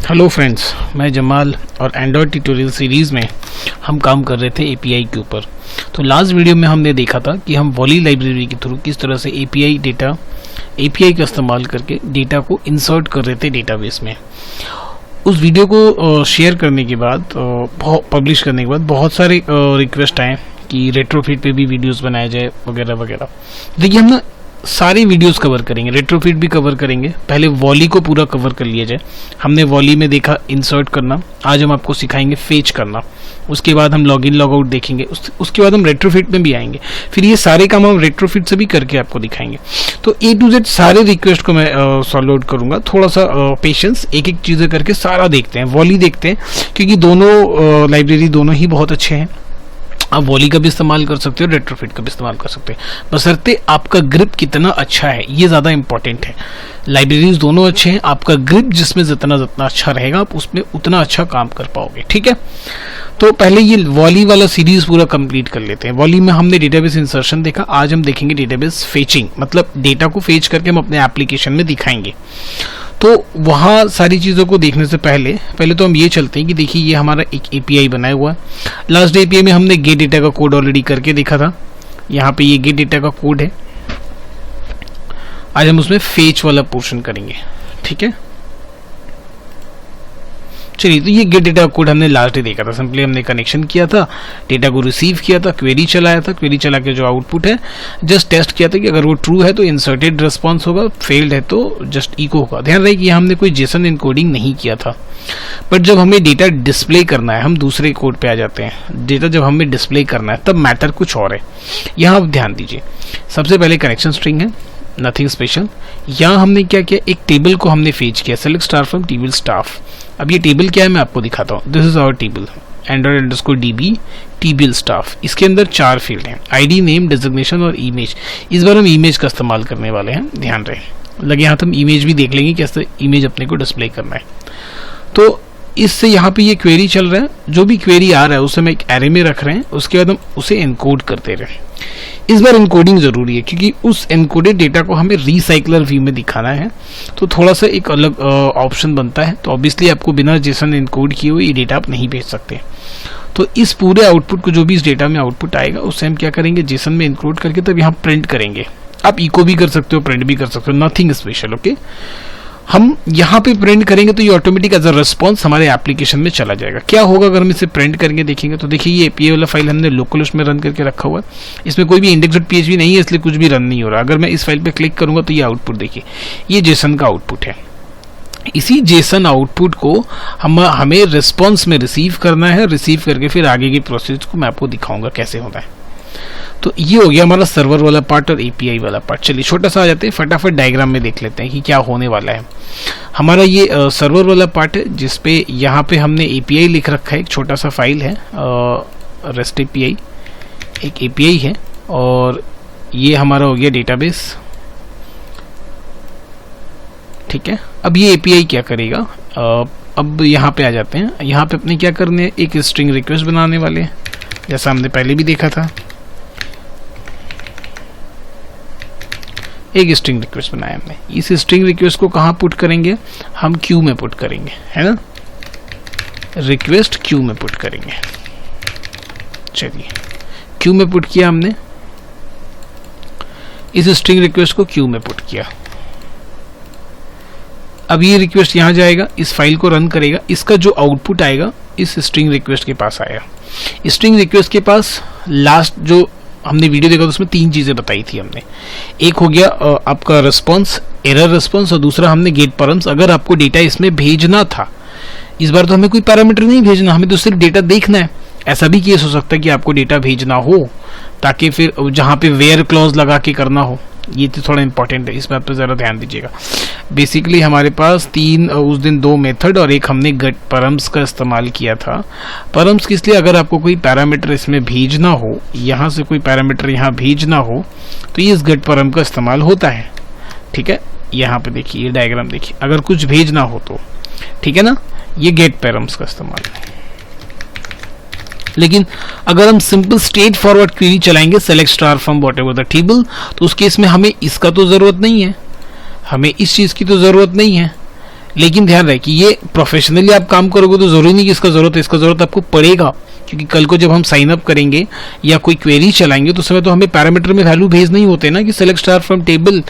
Hello friends, मैं जमाल और Android tutorial series में हम काम कर रहे थे एपीआई के ऊपर। तो लास्ट वीडियो में हमने देखा था कि हम वॉली लाइब्रेरी के थ्रू किस तरह से एपीआई का इस्तेमाल करके डेटा को इंसर्ट कर रहे थे डेटाबेस में। उस वीडियो को शेयर करने के बाद, पब्लिश करने के बाद बहुत सारे रिक्वेस्ट आए कि रेट्रोफिट पे भी वीडियोस बनाया जाए वगैरह वगैरह। देखिए, हम ना सारी वीडियोस कवर करेंगे, रेट्रोफिट भी कवर करेंगे। पहले वॉली को पूरा कवर कर लिया जाए। हमने वॉली में देखा इंसर्ट करना, आज हम आपको सिखाएंगे फेच करना। उसके बाद हम लॉगिन लॉगआउट देखेंगे, उसके बाद हम रेट्रोफिट में भी आएंगे। फिर ये सारे काम हम रेट्रोफिट से भी करके आपको दिखाएंगे। तो A to Z सारे रिक्वेस्ट को मैं सॉल्व आउट करूंगा। थोड़ा सा पेशेंस, एक एक चीज़ें करके सारा देखते हैं। वॉली देखते हैं क्योंकि दोनों लाइब्रेरी दोनों ही बहुत अच्छे हैं। आप वॉली का भी इस्तेमाल कर सकते हो, रेट्रोफिट का भी इस्तेमाल कर सकते हैं, बशर्ते आपका ग्रिप कितना अच्छा है, ये ज़्यादा इंपॉर्टेंट है। लाइब्रेरीज दोनों अच्छे हैं, आपका ग्रिप जिसमें जितना अच्छा रहेगा आप उसमें उतना अच्छा काम कर पाओगे। ठीक है, तो पहले ये वॉली वाला सीरीज पूरा कंप्लीट कर लेते हैं। वॉली में हमने डेटाबेस इंसर्शन देखा, आज हम देखेंगे डेटाबेस फेचिंग, मतलब डेटा को फेच करके हम अपने एप्लीकेशन में दिखाएंगे। तो वहाँ सारी चीज़ों को देखने से पहले तो हम ये चलते हैं कि देखिए ये हमारा एक एपीआई बनाया हुआ है। लास्ट एपीआई में हमने गेट डेटा का कोड ऑलरेडी करके देखा था। यहाँ पे ये गेट डेटा का कोड है। आज हम उसमें फेच वाला पोर्शन करेंगे। ठीक है, चलिए, तो ये गेट डेटा कोड हमने लास्ट डे देखा था। सिंपली हमने कनेक्शन किया था, डेटा को रिसीव किया था, क्वेरी चलाया था, क्वेरी चला के जो आउटपुट है जस्ट टेस्ट किया था कि अगर वो ट्रू है तो इंसर्टेड रिस्पॉन्स होगा, फेल्ड है तो जस्ट इको होगा। ध्यान रहे कि हमने कोई जेसन इनकोडिंग नहीं किया था। बट जब हमें डेटा डिस्प्ले करना है, हम दूसरे कोड पे आ जाते हैं। डेटा जब हमें डिस्प्ले करना है तब मैटर कुछ और है। यहाँ आप ध्यान दीजिए, सबसे पहले कनेक्शन स्ट्रिंग है, नथिंग स्पेशल। यहाँ हमने क्या किया, एक टेबल को हमने फेच किया, select star from table staff. अब ये टेबल क्या है मैं आपको दिखाता हूँ। This is our table, android_db table staff. इसके अंदर 4 फील्ड हैं, आईडी, नेम, डेजिग्नेशन और इमेज। इस बार हम इमेज का इस्तेमाल करने वाले हैं, ध्यान रहे। लगे हाथ हम इमेज भी देख लेंगे कैसे इमेज अपने को डिस्प्ले करना है। तो इससे यहाँ पे ये क्वेरी चल रहा है, जो भी क्वेरी आ रहा है उसे हम एक एरे में रख रहे हैं, उसके बाद हम उसे एनकोड करते रहे। इस बार एनकोडिंग जरूरी है क्योंकि उस एनकोडेड डेटा को हमें रिसाइकलर व्यू में दिखाना है, तो थोड़ा सा एक अलग ऑप्शन बनता है। तो ऑब्वियसली आपको बिना जेसन एनकोड किए हुए ये डेटा आप नहीं भेज सकते। तो इस पूरे आउटपुट को, जो भी इस डेटा में आउटपुट आएगा, उससे हम क्या करेंगे, जेसन में एनकोड करके तब यहाँ प्रिंट करेंगे। आप इको भी कर सकते हो, प्रिंट भी कर सकते हो, नथिंग स्पेशल। ओके, हम यहाँ पे प्रिंट करेंगे तो ये ऑटोमेटिक एज अ रिस्पॉन्स हमारे एप्लीकेशन में चला जाएगा। क्या होगा अगर हम इसे प्रिंट करके देखेंगे, तो देखिए ये एपीआई वाला फाइल हमने लोकल उसमें रन करके रखा हुआ है। इसमें कोई भी index.php नहीं है, इसलिए कुछ भी रन नहीं हो रहा। अगर मैं इस फाइल पे क्लिक करूंगा तो ये आउटपुट देखिए, ये जेसन का आउटपुट है। इसी जेसन आउटपुट को हमें रिस्पॉन्स में रिसीव करना है। रिसीव करके फिर आगे की प्रोसेस को मैं आपको दिखाऊंगा कैसे होता है। तो ये हो गया हमारा सर्वर वाला पार्ट और एपीआई वाला पार्ट। चलिए छोटा सा आ जाते हैं, फटाफट डायग्राम में देख लेते हैं कि क्या होने वाला है। हमारा ये सर्वर वाला पार्ट है, जिसपे यहाँ पे हमने एपीआई लिख रखा है। एक छोटा सा फाइल है, रेस्ट एपीआई, एक एपीआई है, और ये हमारा हो गया डेटाबेस। ठीक है, अब ये एपीआई क्या करेगा, अब यहाँ पे आ जाते हैं। यहाँ पे अपने क्या करने हैं, एक स्ट्रिंग रिक्वेस्ट बनाने वाले हैं, जैसा हमने पहले भी देखा था। एक स्ट्रिंग रिक्वेस्ट बनाया हमने। इस स्ट्रिंग रिक्वेस्ट को कहाँ पुट करेंगे, हम क्यू में पुट करेंगे, है ना, रिक्वेस्ट क्यू में पुट करेंगे। चलिए, क्यू में पुट किया हमने, इस स्ट्रिंग रिक्वेस्ट को क्यू में पुट किया। अब ये रिक्वेस्ट यहाँ जाएगा, इस फाइल को रन करेगा, इसका जो आउटपुट आएगा इस स्ट्रिंग रिक्वेस्ट के पास आएगा। स्ट्रिंग रिक्वेस्ट के पास लास्ट जो हमने वीडियो देखा तो उसमें 3 चीजें बताई थी हमने। एक हो गया आपका रिस्पॉन्स, एरर रिस्पॉन्स, और दूसरा हमने गेट परम्स। अगर आपको डेटा इसमें भेजना था, इस बार तो हमें कोई पैरामीटर नहीं भेजना, हमें तो सिर्फ डेटा देखना है। ऐसा भी केस हो सकता है कि आपको डेटा भेजना हो, ताकि फिर जहाँ पे वेयर क्लॉज लगा के करना हो। ये तो थोड़ा इंपॉर्टेंट है, इस बात पर ज़रा ध्यान दीजिएगा। बेसिकली हमारे पास उस दिन 2 मेथड और एक हमने गेट परम्स का इस्तेमाल किया था। परम्स किस लिए, अगर आपको कोई पैरामीटर इसमें भेजना हो, यहाँ से कोई पैरामीटर यहाँ भेजना हो, तो ये इस गेट परम का इस्तेमाल होता है। ठीक है, यहाँ पे देखिए, ये डायग्राम देखिए, अगर कुछ भेजना हो तो, ठीक है ना, ये गेट परम्स का इस्तेमाल है। लेकिन अगर हम सिंपल स्ट्रेट फॉरवर्ड क्वेरी चलाएंगे, select star from whatever the table, तो उस केस में हमें इसका तो जरूरत नहीं है, हमें इस चीज की तो जरूरत नहीं है। लेकिन ध्यान रहे कि ये प्रोफेशनली आप काम करोगे तो जरूरी नहीं कि इसका जरूरत है, इसका जरूरत आपको पड़ेगा, क्योंकि कल को जब हम साइन अप करेंगे या कोई क्वेरी चलाएंगे तो उस समय तो हमें पैरामीटर में वैल्यू भेज नहीं होते ना कि select star from table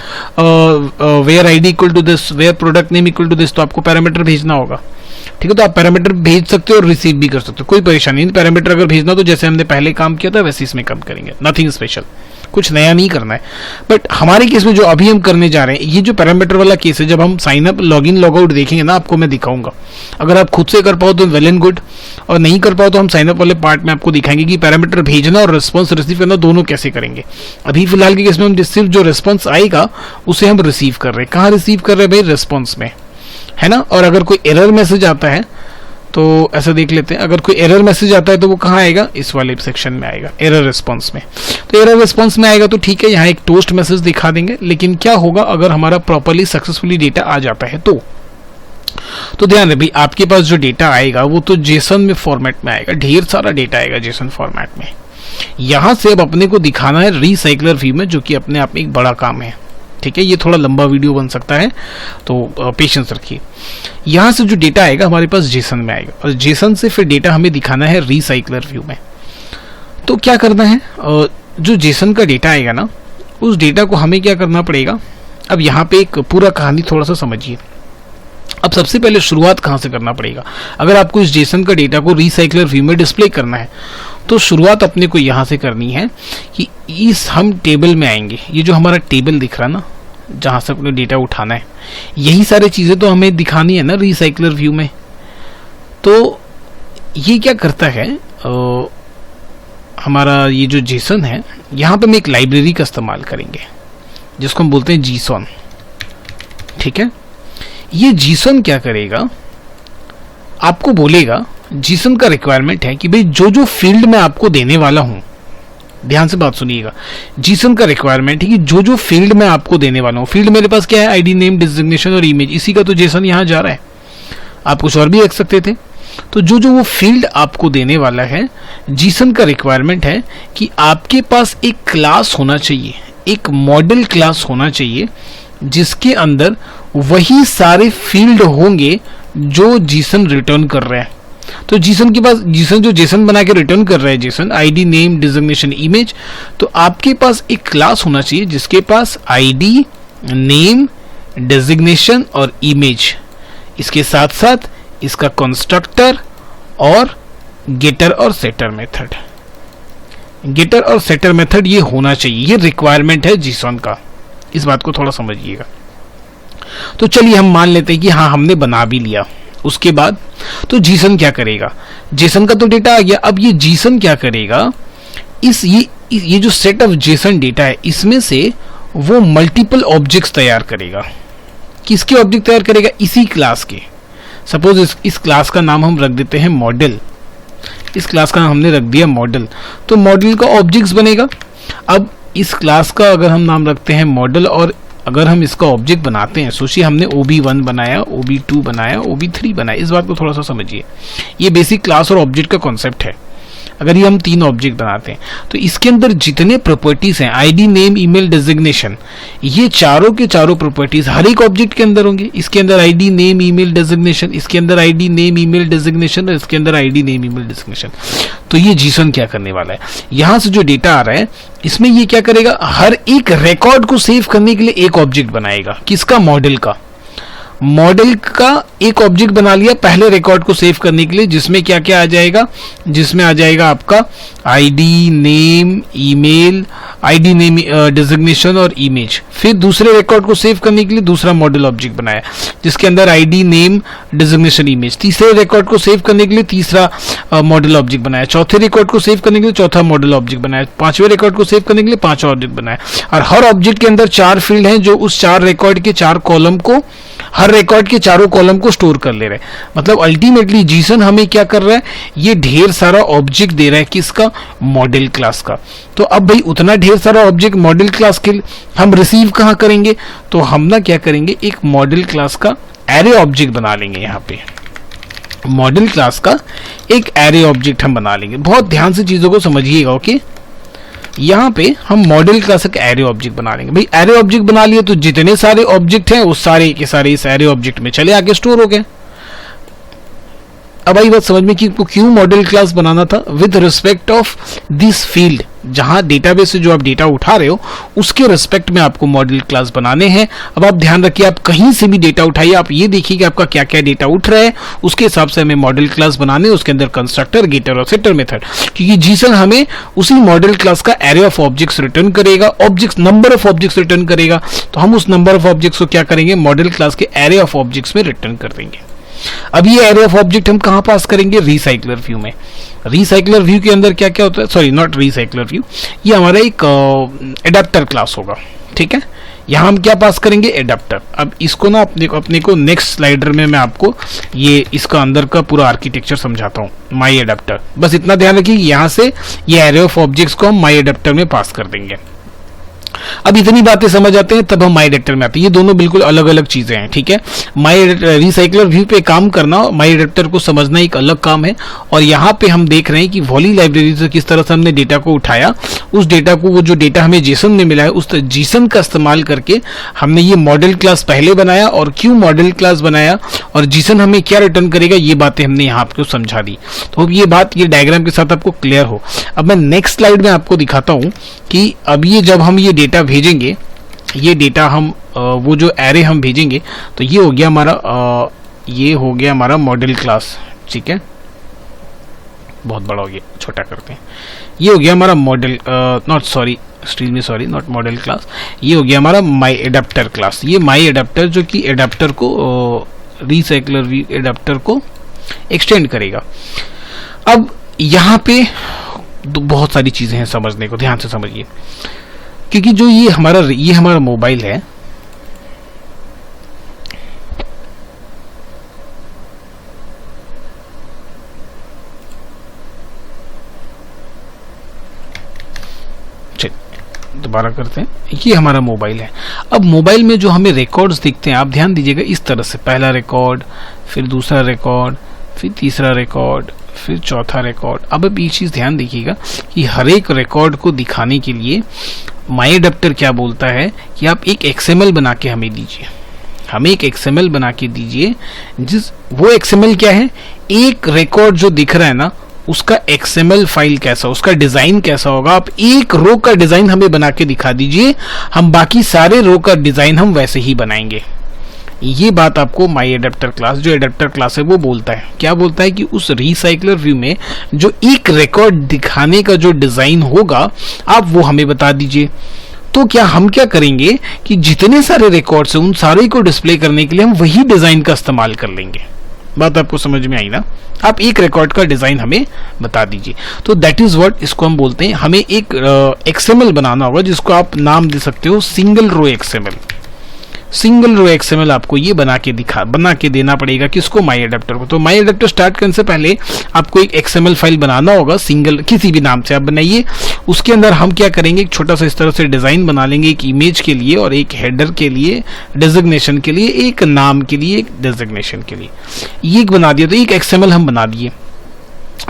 where ID equal to this, where product name equal to this, तो आपको पैरामीटर भेजना होगा। ठीक है, तो आप पैरामीटर भेज सकते हो और रिसीव भी कर सकते हो, कोई परेशानी नहीं। पैरामीटर अगर भेजना तो जैसे हमने पहले काम किया था वैसे इसमें काम करेंगे, नथिंग स्पेशल, कुछ नया नहीं करना है। बट हमारे केस में जो अभी हम करने जा रहे हैं, ये जो पैरामीटर वाला केस है, जब हम sign up log in log out देखेंगे ना, आपको मैं दिखाऊंगा। अगर आप खुद से कर पाओ तो वेल एंड गुड, और नहीं कर पाओ तो हम साइन अप वाले पार्ट में आपको दिखाएंगे कि पैरामीटर भेजना और रिस्पॉन्स रिसीव करना दोनों कैसे करेंगे। अभी फिलहाल के केस में हम सिर्फ जो रिस्पॉन्स आएगा उसे हम रिसीव कर रहे हैं। कहाँ रिसीव कर रहे हैं भाई? रिस्पॉन्स में, है ना। और अगर कोई एरर मैसेज आता है तो ऐसा देख लेते हैं, अगर कोई एरर मैसेज आता है तो वो कहाँ आएगा? इस वाले सेक्शन में आएगा, एरर रिस्पॉन्स में। तो एरर रिस्पॉन्स में आएगा तो ठीक है, यहाँ एक टोस्ट मैसेज दिखा देंगे। लेकिन क्या होगा अगर हमारा प्रॉपरली सक्सेसफुली डेटा आ जाता है तो ध्यान रहे भाई, आपके पास जो डेटा आएगा वो तो जेसन में फॉर्मेट में आएगा, ढेर सारा डेटा आएगा जेसन फॉर्मेट में। यहां से अब अपने को दिखाना है रिसाइकलर व्यू में, जो कि अपने आप में एक बड़ा काम है। ठीक है, ये थोड़ा लंबा वीडियो बन सकता है तो पेशेंस रखिए। यहां से जो डेटा आएगा हमारे पास जेसन में आएगा, और जेसन से फिर डेटा हमें दिखाना है रिसाइकलर व्यू में। तो क्या करना है, जो जेसन का डेटा आएगा ना, उस डेटा को हमें क्या करना पड़ेगा। अब यहाँ पे एक पूरा कहानी थोड़ा सा समझिए। अब सबसे पहले शुरुआत कहाँ से करना पड़ेगा? अगर आपको इस जेसन का डेटा को रिसाइकलर व्यू में डिस्प्ले करना है तो शुरुआत अपने को यहाँ से करनी है कि इस हम टेबल में आएंगे। ये जो हमारा टेबल दिख रहा है ना, जहाँ से अपने डेटा उठाना है, यही सारी चीज़ें तो हमें दिखानी है ना रिसाइकलर व्यू में। तो ये क्या करता है, हमारा ये जो जेसन है, यहाँ पे हम एक लाइब्रेरी का इस्तेमाल करेंगे जिसको हम बोलते हैं जीसॉन। ठीक है, ये जीसन क्या करेगा, आपको बोलेगा, जीसन का रिक्वायरमेंट है कि भाई जो जो फील्ड मैं आपको देने वाला हूं, ध्यान से बात सुनिएगा, जीसन का रिक्वायरमेंट है कि जो जो फील्ड मैं आपको देने वाला हूं, फील्ड मेरे पास क्या है? आईडी, नेम, डिजिग्नेशन और इमेज, इसी का तो जेसन यहां जा रहा है। आप कुछ और भी रख सकते थे। तो जो जो वो फील्ड आपको देने वाला है, जीसन का रिक्वायरमेंट है कि आपके पास एक क्लास होना चाहिए, एक मॉडल क्लास होना चाहिए जिसके अंदर वही सारे फील्ड होंगे जो जीसन रिटर्न कर रहे हैं। तो जीसन के पास, जीसन जो जेसन बना के रिटर्न कर रहा है, Jason ID, name, designation, image, तो आपके पास एक क्लास होना चाहिए जिसके पास आईडी, नेम, डिजिग्नेशन और इमेज, इसके साथ साथ इसका कंस्ट्रक्टर और गेटर और सेटर मेथड, गेटर और सेटर मेथड ये होना चाहिए। ये रिक्वायरमेंट है जीसन का, इस बात को थोड़ा समझिएगा। तो चलिए हम मान लेते हैं कि हाँ हमने बना भी लिया। उसके बाद तो जीसन क्या करेगा, जेसन का तो डेटा आ गया। अब ये जीसन क्या करेगा, ये जो सेट ऑफ जेसन डेटा है, इसमें से वो मल्टीपल ऑब्जेक्ट्स तैयार करेगा। किसके ऑब्जेक्ट तैयार करेगा? इसी क्लास के। सपोज इस क्लास का नाम हम रख देते हैं मॉडल, इस क्लास का नाम हमने रख दिया मॉडल, तो मॉडल का ऑब्जेक्ट्स बनेगा। अब इस क्लास का अगर हम नाम रखते हैं मॉडल और अगर हम इसका ऑब्जेक्ट बनाते हैं, सोचिए हमने OB1 बनाया, OB2 बनाया, OB3 बनाया, इस बात को थोड़ा सा समझिए। ये बेसिक क्लास और ऑब्जेक्ट का कॉन्सेप्ट है। अगर ये हम 3 ऑब्जेक्ट बनाते हैं तो इसके अंदर जितने प्रॉपर्टीज हैं, आईडी, नेम, ईमेल, डिजिग्नेशन, ये चारों के चारों प्रॉपर्टीज हर एक ऑब्जेक्ट के अंदर होंगे। इसके अंदर आईडी, नेम, ईमेल, डिजिग्नेशन, इसके अंदर आईडी, नेम, ईमेल, डिजिग्नेशन और इसके अंदर आईडी, नेम, ईमेल, डिजिग्नेशन। तो ये जीसन क्या करने वाला है, यहां से जो डेटा आ रहा है इसमें ये क्या करेगा, हर एक रिकॉर्ड को सेव करने के लिए एक ऑब्जेक्ट बनाएगा। किसका? मॉडल का। मॉडल का एक ऑब्जेक्ट बना लिया पहले रिकॉर्ड को सेव करने के लिए, जिसमें क्या क्या आ जाएगा, जिसमें आ जाएगा आपका ID, name, email, ID, name, designation और इमेज। फिर दूसरे रिकॉर्ड को सेव करने के लिए दूसरा मॉडल ऑब्जेक्ट बनाया जिसके अंदर आईडी, नेम, डिजिग्नेशन, इमेज। तीसरे रिकॉर्ड को सेव करने के लिए तीसरा मॉडल ऑब्जेक्ट बनाया। चौथे रिकॉर्ड को सेव करने के लिए चौथा मॉडल ऑब्जेक्ट बनाया। पांचवें रिकॉर्ड को सेव करने के लिए पांचवा ऑब्जेक्ट बनाया। और हर ऑब्जेक्ट के अंदर 4 फील्ड हैं जो उस 4 रिकॉर्ड के 4 कॉलम को, हर रिकॉर्ड के चारों कॉलम को स्टोर कर ले रहे हैं। मतलब अल्टीमेटली जीसन हमें क्या कर रहा है, ये ढेर सारा ऑब्जेक्ट दे रहा है। किसका? मॉडल क्लास का। तो अब भाई उतना ढेर सारा ऑब्जेक्ट मॉडल क्लास के हम रिसीव कहां करेंगे, तो हम ना क्या करेंगे, एक मॉडल क्लास का एरे ऑब्जेक्ट बना लेंगे। यहाँ पे मॉडल क्लास का एक एरे ऑब्जेक्ट हम बना लेंगे। बहुत ध्यान से चीजों को समझिएगा, ओके। यहाँ पे हम मॉडल क्लास का एरे ऑब्जेक्ट बना लेंगे। भाई एरे ऑब्जेक्ट बना लिए तो जितने सारे ऑब्जेक्ट हैं वो सारे के सारे इस एरे ऑब्जेक्ट में चले आके स्टोर हो गए। अब आई बात समझ में कि क्यों मॉडल क्लास बनाना था, with respect of this field, जहां डेटाबेस से जो आप डेटा उठा रहे हो उसके रिस्पेक्ट में आपको मॉडल क्लास बनाने हैं। अब आप ध्यान रखिए, आप कहीं से भी डेटा उठाइए, आप ये देखिए कि आपका क्या क्या डेटा उठ रहा है, उसके हिसाब से हमें मॉडल क्लास बनाने, उसके अंदर कंस्ट्रक्टर, गेटर और सेटर मेथड, क्योंकि जीसन हमें उसी मॉडल क्लास का एरे ऑफ ऑब्जेक्ट्स रिटर्न करेगा, objects number of objects return करेगा, तो हम उस नंबर ऑफ ऑब्जेक्ट्स को क्या करेंगे, मॉडल क्लास के एरे ऑफ ऑब्जेक्ट्स में रिटर्न कर देंगे। अब ये एरे ऑफ ऑब्जेक्ट हम कहां पास करेंगे, रिसाइकलर व्यू में। रिसाइकलर व्यू के अंदर क्या क्या होता है, सॉरी नॉट रिसाइकलर व्यू, ये हमारा एक एडाप्टर क्लास होगा, ठीक है। यहां हम क्या पास करेंगे, एडाप्टर। अब इसको ना अपने को नेक्स्ट स्लाइडर में मैं आपको ये इसका अंदर का पूरा आर्किटेक्चर समझाता हूं, माई एडाप्टर। बस इतना ध्यान रखिए, यहां से ये एरे ऑफ ऑब्जेक्ट्स को हम माई एडाप्टर में पास कर देंगे। अब इतनी बातें समझ आते हैं तब हम माई एडेप्टर में आते हैं। ये दोनों बिल्कुल अलग अलग चीजें हैं, ठीक है। माई रिसाइकलर व्यू पे काम करना, माई एडेप्टर को समझना एक अलग काम है। और यहाँ पे हम देख रहे हैं कि वॉली लाइब्रेरी से किस तरह से हमने डेटा को उठाया, उस डेटा को, वो जो डेटा हमें जेसन में मिला है, उस जेसन का इस्तेमाल करके हमने ये मॉडल क्लास पहले बनाया, और क्यों मॉडल क्लास बनाया और जेसन हमें क्या रिटर्न करेगा, ये बातें हमने यहाँ आपको समझा दी। तो अब ये बात ये डायग्राम के साथ आपको क्लियर हो। अब मैं नेक्स्ट स्लाइड में आपको दिखाता हूँ कि अब ये जब हम ये डेटा भेजेंगे, ये डेटा हम वो जो एरे हम भेजेंगे, तो ये हो गया हमारा मॉडल क्लास, ठीक है। बहुत बड़ा हो गया, छोटा करते हैं। ये हो गया हमारा मॉडल नॉट मॉडल क्लास, ये हो गया हमारा माई एडाप्टर क्लास। ये माई एडाप्टर जो कि एडाप्टर को रिसाइकलर एडाप्टर को एक्सटेंड करेगा। अब यहाँ पे बहुत सारी चीजें हैं समझने को, ध्यान से समझिए, क्योंकि जो ये हमारा मोबाइल है, दोबारा करते हैं, ये हमारा मोबाइल है। अब मोबाइल में जो हमें रिकॉर्ड्स दिखते हैं, आप ध्यान दीजिएगा इस तरह से, पहला रिकॉर्ड, फिर दूसरा रिकॉर्ड, फिर तीसरा रिकॉर्ड, फिर चौथा रिकॉर्ड। अब एक चीज ध्यान देखिएगा कि हर एक रिकॉर्ड को दिखाने के लिए माई एडाप्टर क्या बोलता है कि आप एक XML बना के हमें दीजिए, हमें एक XML बना के दीजिए। वो XML क्या है, एक रिकॉर्ड जो दिख रहा है ना, उसका XML फाइल कैसा, उसका डिजाइन कैसा होगा, आप एक रो का डिजाइन हमें बना के दिखा दीजिए, हम बाकी सारे रो का डिजाइन हम वैसे ही बनाएंगे। ये बात आपको माई एडाप्टर क्लास, जो एडाप्टर क्लास है, वो बोलता है। क्या बोलता है कि उस रिसाइकलर व्यू में जो एक रिकॉर्ड दिखाने का जो डिजाइन होगा, आप वो हमें बता दीजिए। तो क्या हम क्या करेंगे कि जितने सारे रिकॉर्ड्स हैं उन सारे को डिस्प्ले करने के लिए हम वही डिजाइन का इस्तेमाल कर लेंगे। बात आपको समझ में आई ना, आप एक रिकॉर्ड का डिजाइन हमें बता दीजिए। तो दैट इज व्हाट, इसको हम बोलते हैं, हमें एक XML बनाना होगा, जिसको आप नाम दे सकते हो single row XML। Single row XML आपको ये बना के देना पड़ेगा, किसको, माई एडाप्टर को। तो माई एडाप्टर स्टार्ट करने से पहले आपको एक XML फाइल बनाना होगा, सिंगल, किसी भी नाम से आप बनाइए। उसके अंदर हम क्या करेंगे, एक छोटा सा इस तरह से डिजाइन बना लेंगे, एक इमेज के लिए और एक हेडर के लिए, डेजिग्नेशन के लिए, एक नाम के लिए, एक डेजिग्नेशन के लिए। ये बना दिया, तो एक XML हम बना दिए।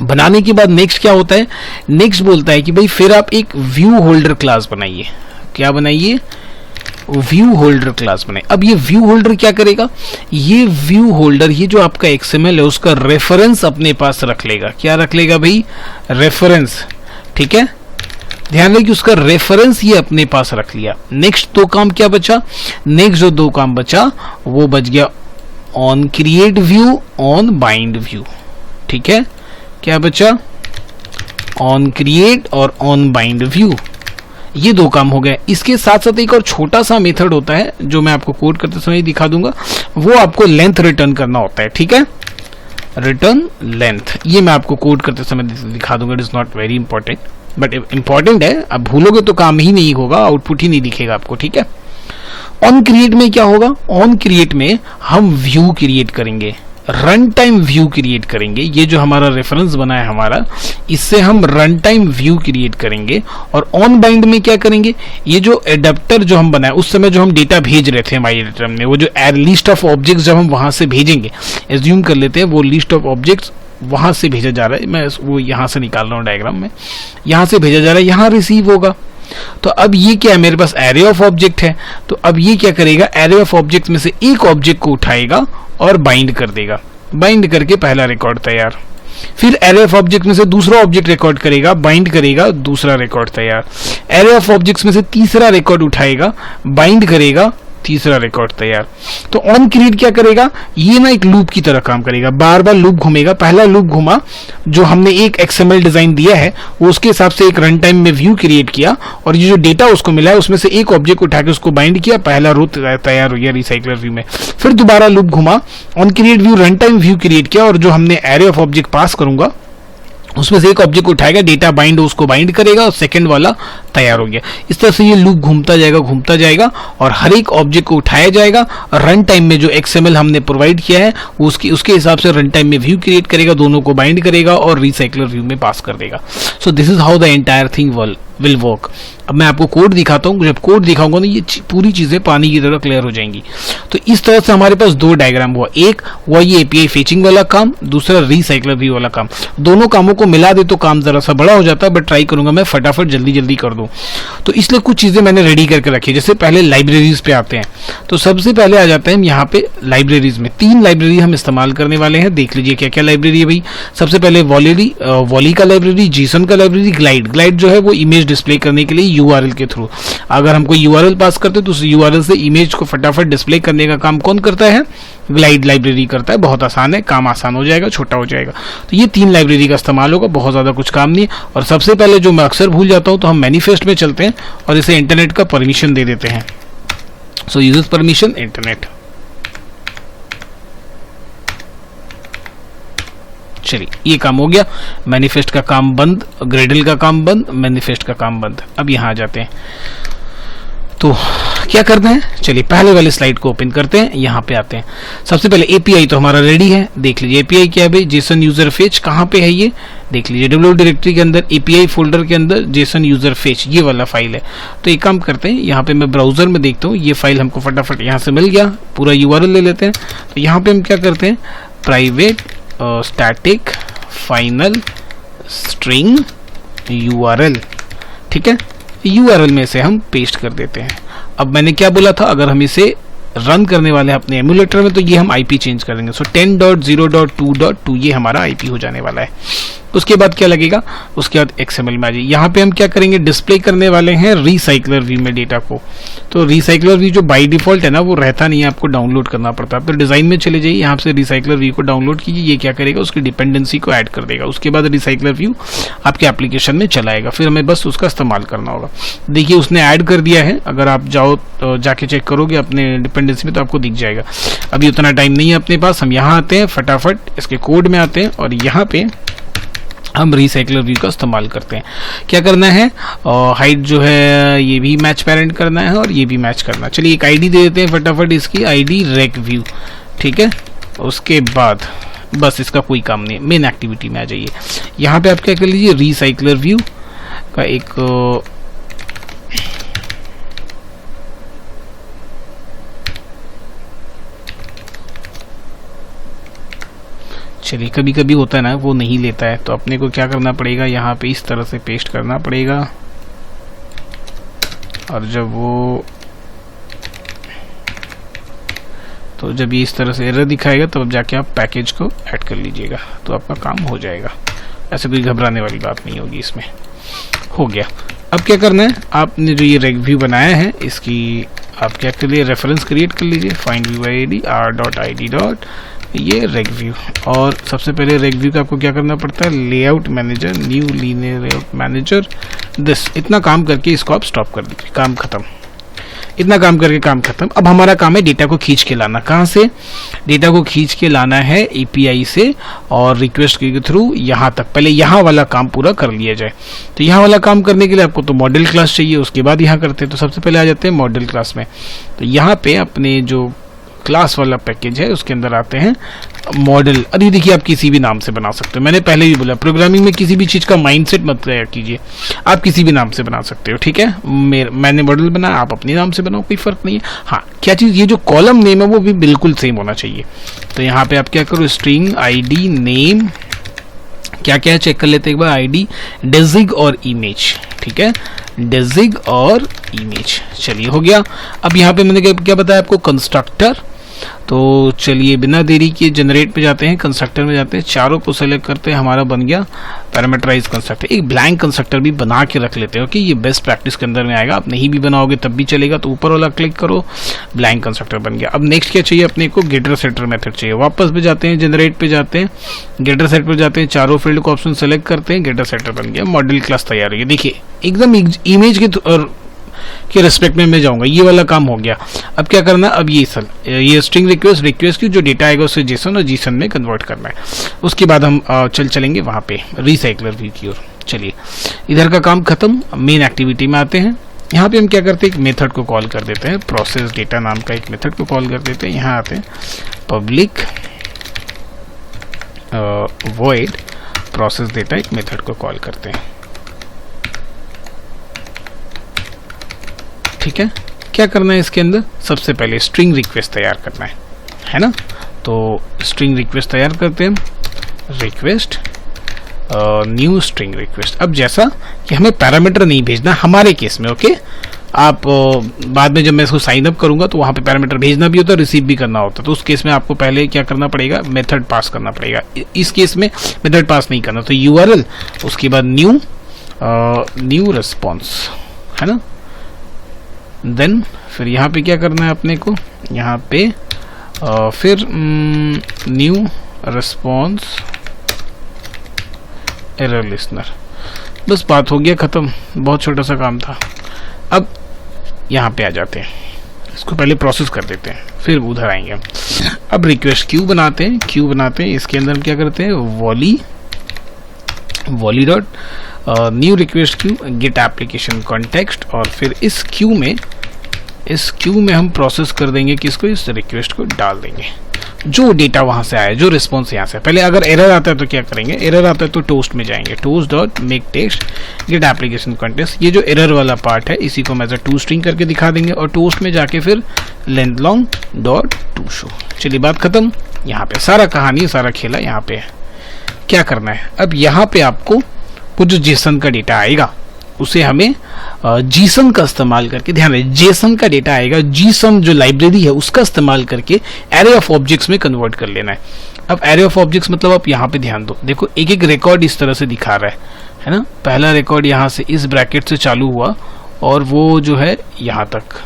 बनाने के बाद नेक्स्ट क्या होता है, नेक्स्ट बोलता है कि भाई फिर आप एक व्यू होल्डर क्लास बनाइए। क्या बनाइए, व्यू होल्डर क्लास बनाए। अब ये व्यू होल्डर क्या करेगा, ये व्यू होल्डर, ये जो आपका XML है उसका रेफरेंस अपने पास रख लेगा। क्या रख लेगा भाई, रेफरेंस, ठीक है। ध्यान रखिए, उसका रेफरेंस ये अपने पास रख लिया। नेक्स्ट दो काम क्या बचा, नेक्स्ट जो दो काम बचा वो बच गया on create view, on bind view, ठीक है। क्या बचा, ऑन क्रिएट और ऑन बाइंड व्यू, ये दो काम हो गए। इसके साथ साथ एक और छोटा सा मेथड होता है जो मैं आपको कोड करते समय दिखा दूंगा, वो आपको लेंथ रिटर्न करना होता है, ठीक है। रिटर्न लेंथ, ये मैं आपको कोड करते समय दिखा दूंगा। It is not very important, but important है। अब भूलोगे तो काम ही नहीं होगा, आउटपुट ही नहीं दिखेगा आपको, ठीक है। ऑन क्रिएट में क्या होगा, ऑन क्रिएट में हम व्यू क्रिएट करेंगे, रन टाइम व्यू क्रिएट करेंगे। ये जो हमारा रेफरेंस बना है हमारा, इससे हम रन टाइम व्यू क्रिएट करेंगे। और ऑन बाइंड में क्या करेंगे, ये जो एडाप्टर जो हम बनाए उस समय जो हम डेटा भेज रहे थे माई एडाप्टर में, वो जो लिस्ट ऑफ ऑब्जेक्ट्स जब हम वहां से भेजेंगे, एज्यूम कर लेते हैं वो लिस्ट ऑफ ऑब्जेक्ट्स वहां से भेजा जा रहा है, मैं वो यहां से निकाल रहा हूँ डायग्राम में, यहां से भेजा जा रहा है, यहां रिसीव होगा। तो अब ये क्या है, मेरे पास एरे ऑफ ऑब्जेक्ट है, तो अब ये क्या करेगा, एरे ऑफ ऑब्जेक्ट में से एक ऑब्जेक्ट को उठाएगा और बाइंड कर देगा, बाइंड करके पहला रिकॉर्ड तैयार। फिर एरे ऑफ ऑब्जेक्ट में से दूसरा ऑब्जेक्ट रिकॉर्ड करेगा, बाइंड करेगा, दूसरा रिकॉर्ड तैयार। एरे ऑफ ऑब्जेक्ट्स में से तीसरा रिकॉर्ड उठाएगा, बाइंड करेगा, तीसरा रिकॉर्ड तैयार। तो ऑन क्रिएट क्या करेगा, ये ना एक लूप की तरह काम करेगा, बार बार लूप घूमेगा। पहला लूप घुमा, जो हमने एक XML डिजाइन दिया है वो उसके हिसाब से एक रन टाइम में व्यू क्रिएट किया, और ये जो डेटा उसको मिला है उसमें से एक ऑब्जेक्ट उठा के उसको बाइंड किया, पहला रो तैयार हो गया रिसाइकलर व्यू में। फिर दोबारा लूप घुमा, on create view run time view create किया, और जो हमने एरे ऑफ ऑब्जेक्ट पास करूंगा उसमें से एक ऑब्जेक्ट उठाएगा, डेटा बाइंड उसको बाइंड करेगा, और सेकंड वाला तैयार हो गया। इस तरह से ये लूप घूमता जाएगा, और हर एक ऑब्जेक्ट को उठाया जाएगा, और रन टाइम में जो XML हमने प्रोवाइड किया है उसके हिसाब से रन टाइम में व्यू क्रिएट करेगा, दोनों को बाइंड करेगा और रिसाइकलर व्यू में पास कर देगा। So this is how the entire thing will work. अब मैं आपको कोड दिखाता हूँ, जब कोड दिखाऊंगा ना ये पूरी चीजें पानी की तरह क्लियर हो जाएंगी। तो इस तरह से हमारे पास दो डायग्राम हुआ, एक हुआ ये API फेचिंग वाला काम, दूसरा रिसाइकलर व्यू वाला काम। दोनों कामों को मिला दे तो काम जरा सा बड़ा हो जाता है, बट ट्राई करूंगा मैं फटाफट जल्दी कर दूं। तो इसलिए कुछ चीजें मैंने रेडी करके रखी। जैसे पहले लाइब्रेरीज पे आते हैं, तो सबसे पहले आ जाते हैं हम यहाँ पे लाइब्रेरीज में। 3 लाइब्रेरी हम इस्तेमाल करने वाले हैं, देख लीजिए क्या क्या लाइब्रेरी है भाई। सबसे पहले वॉली का लाइब्रेरी, जेसन का लाइब्रेरी, ग्लाइड जो है वो इमेज डिस्प्ले करने के लिए URL के थ्रू, अगर हम कोई URL पास करते तो उस URL से इमेज को फटाफट डिस्प्ले करने का काम कौन करता है, ग्लाइड लाइब्रेरी करता है। बहुत आसान है, काम आसान हो जाएगा, छोटा हो जाएगा। तो ये 3 लाइब्रेरी का इस्तेमाल होगा, बहुत ज्यादा कुछ काम नहीं है। और सबसे पहले जो मैं अक्सर भूल जाता हूं, तो हम मैनिफेस्ट में चलते हैं और इसे इंटरनेट का परमिशन दे देते हैं। सो यूजर्स परमिशन इंटरनेट। चलिए ये काम हो गया, मैनिफेस्ट का काम बंद, ग्रेडल का काम बंद, मैनिफेस्ट का काम बंद। अब यहां आ जाते हैं, तो क्या करना है, चलिए पहले वाली स्लाइड को ओपन करते हैं, यहाँ पे आते हैं। सबसे पहले API तो हमारा रेडी है, देख लीजिए API क्या है भाई, जेसन यूजर फेच। कहाँ पे है ये, देख लीजिए डब्ल्यू डायरेक्टरी के अंदर API फोल्डर के अंदर जेसन यूजर फेच, ये वाला फाइल है। तो एक काम करते हैं, यहाँ पे मैं ब्राउजर में देखता हूँ, ये फाइल हमको फटाफट यहाँ से मिल गया, पूरा URL ले लेते हैं। तो यहाँ पे हम क्या करते हैं, private static final string URL, ठीक है। URL में से हम पेस्ट कर देते हैं। अब मैंने क्या बोला था, अगर हम इसे रन करने वाले हैं अपने एमुलेटर में, तो ये हम IP चेंज कर देंगे। सो 10.0.2.2 ये हमारा IP हो जाने वाला है। उसके बाद क्या लगेगा, उसके बाद XML में आ जाइए। यहाँ पे हम क्या करेंगे, डिस्प्ले करने वाले हैं रिसाइकलर व्यू में डेटा को। तो रिसाइकलर व्यू जो बाय डिफॉल्ट है ना, वो रहता नहीं है, आपको डाउनलोड करना पड़ता है। तो डिजाइन में चले जाइए, यहाँ से रिसाइकलर व्यू को डाउनलोड कीजिए। ये क्या करेगा, उसकी डिपेंडेंसी को ऐड कर देगा। उसके बाद रिसाइकलर व्यू आपके एप्लीकेशन में चलाएगा, फिर हमें बस उसका इस्तेमाल करना होगा। देखिए उसने ऐड कर दिया है, अगर आप जाके चेक करोगे अपने डिपेंडेंसी में तो आपको दिख जाएगा। अभी उतना टाइम नहीं है अपने पास, हम यहाँ आते हैं, फटाफट इसके कोड में आते हैं, और यहाँ पे हम रिसाइकलर व्यू का इस्तेमाल करते हैं। क्या करना है, हाइट जो है ये भी मैच पेरेंट करना है, और ये भी मैच करना है। चलिए एक ID दे देते हैं फटाफट, इसकी ID रेक व्यू, ठीक है। उसके बाद बस इसका कोई काम नहीं है, मेन एक्टिविटी में आ जाइए। यहाँ पे आप क्या कर लीजिए, रिसाइकलर व्यू का एक चलिए कभी कभी होता है ना, वो नहीं लेता है, तो अपने को क्या करना पड़ेगा, यहाँ पे इस तरह से पेस्ट करना पड़ेगा। और जब ये इस तरह से एरर दिखाएगा, तब तो जाके आप पैकेज को ऐड कर लीजिएगा, तो आपका काम हो जाएगा। ऐसे कोई घबराने वाली बात नहीं होगी इसमें। हो गया। अब क्या करना है, आपने जो ये रेक व्यू बनाया है, इसकी आप क्या कर लिए, रेफरेंस क्रिएट कर लीजिए, फाइंड व्यू ID r.id. ये रेक व्यू। और सबसे पहले रेक व्यू का आपको क्या करना पड़ता है, layout manager, new linear layout manager, this. इतना काम करके इसको आप स्टॉप कर दीजिए, काम खत्म। इतना काम करके काम खत्म। अब हमारा काम है डेटा को खींच के लाना। कहाँ से, डेटा को खींच के लाना है API से, और रिक्वेस्ट के थ्रू यहाँ तक। पहले यहाँ वाला काम पूरा कर लिया जाए। तो यहाँ वाला काम करने के लिए आपको तो मॉडल क्लास चाहिए, उसके बाद यहाँ करते हैं। तो सबसे पहले आ जाते हैं मॉडल क्लास में। तो यहाँ पे अपने जो क्लास वाला पैकेज है उसके अंदर आते हैं मॉडल। अभी देखिए आप किसी भी नाम से बना सकते हो, मैंने पहले भी बोला प्रोग्रामिंग में किसी भी चीज का माइंडसेट मत तैयार कीजिए, आप किसी भी नाम से बना सकते हो, ठीक है। मैंने मॉडल बनाया, आप अपने नाम से बनाओ, कोई फर्क नहीं है। हाँ क्या चीज, ये जो कॉलम नेम है वो भी बिल्कुल सेम होना चाहिए। तो यहाँ पे आप क्या करो, स्ट्रिंग ID नेम क्या क्या है चेक कर लेते हैं एक बार। आईडी, डिजिग और इमेज, ठीक है, डिजिग और इमेज। चलिए हो गया। अब यहाँ पे मैंने क्या बताया आपको, कंस्ट्रक्टर। तो चलिए बिना देरी किए जनरेट पे जाते हैं, कंस्ट्रक्टर में जाते हैं, चारों को सेलेक्ट करते हैं, हमारा बन गया पैरामीटराइज कंस्ट्रक्टर। एक ब्लैंक कंस्ट्रक्टर भी बना के रख लेते हो कि ये बेस्ट प्रैक्टिस के अंदर में आएगा। आप नहीं भी बनाओगे तब भी चलेगा, तो ऊपर वाला क्लिक करो, ब्लैंक कंस्ट्रक्टर बन गया। अब नेक्स्ट क्या चाहिए अपने को, गेटर सेटर मेथड चाहिए। वापस पे जाते हैं, जनरेट पे जाते हैं, गेटर सेट पे जाते हैं, चारों फील्ड को ऑप्शन सेलेक्ट करते हैं, गेटर सेटर बन गया, मॉडल क्लास तैयार हो गया। देखिए एकदम इमेज के रिस्पेक्ट में मैं जाऊंगा, ये वाला काम हो गया। अब क्या करना, अब ये स्ट्रिंग रिक्वेस्ट की जो डेटा आएगा उसे जेसन और जीसन में कन्वर्ट करना है। उसके बाद हम चलेंगे वहां पे रिसाइकलर व्यू की ओर। चलिए इधर का काम खत्म, मेन एक्टिविटी में आते हैं। यहाँ पे हम क्या करते हैं, एक मेथड को कॉल कर देते हैं, प्रोसेस डेटा नाम का एक मेथड को कॉल कर देते हैं। यहाँ आते हैं, पब्लिक वॉइड प्रोसेस डेटा, एक मेथड को कॉल करते हैं। ठीक है, क्या करना है इसके अंदर, सबसे पहले स्ट्रिंग रिक्वेस्ट तैयार करना है ना। तो स्ट्रिंग रिक्वेस्ट तैयार करते हैं, रिक्वेस्ट न्यू स्ट्रिंग रिक्वेस्ट। अब जैसा कि हमें पैरामीटर नहीं भेजना हमारे केस में, ओके। आप बाद में जब मैं इसको साइन अप करूंगा तो वहां पे पैरामीटर भेजना भी होता है, रिसीव भी करना होता है। तो उस केस में आपको पहले क्या करना पड़ेगा, मेथड पास करना पड़ेगा। इस केस में मेथड पास नहीं करना, तो यूआरएल, उसके बाद न्यू रिस्पॉन्स, है ना। देन फिर यहाँ पे क्या करना है अपने को, यहाँ पे फिर न्यू रिस्पॉन्स एरर लिस्नर। बस बात हो गया खत्म, बहुत छोटा सा काम था। अब यहाँ पे आ जाते हैं, इसको पहले प्रोसेस कर देते हैं, फिर उधर आएंगे। अब रिक्वेस्ट क्यू बनाते हैं, इसके अंदर हम क्या करते हैं, Volley dot new request queue get application context, और फिर इस क्यू में हम प्रोसेस कर देंगे किसको, इस रिक्वेस्ट को डाल देंगे, जो डेटा वहां से आया, जो रिस्पॉन्स यहाँ से। पहले अगर एरर आता है तो क्या करेंगे, एरर आता है तो टोस्ट में जाएंगे, toast dot make text get application context. ये जो एरर वाला पार्ट है इसी को मैं टू स्ट्रिंग करके दिखा देंगे, और टोस्ट में जाके फिर length long dot to show. चलिए बात खत्म। यहाँ पे सारा कहानी, सारा खेला यहाँ पे है। क्या करना है, अब यहाँ पे आपको वो जो जेसन का डेटा आएगा उसे हमें जीसन का इस्तेमाल करके, ध्यान रहे जेसन का डेटा आएगा, जीसन जो लाइब्रेरी है उसका इस्तेमाल करके एरे ऑफ ऑब्जेक्ट्स में कन्वर्ट कर लेना है। अब एरे ऑफ ऑब्जेक्ट्स मतलब आप यहाँ पे ध्यान दो, देखो एक एक रिकॉर्ड इस तरह से दिखा रहा है ना। पहला रिकॉर्ड यहाँ से इस ब्रैकेट से चालू हुआ और वो जो है यहाँ तक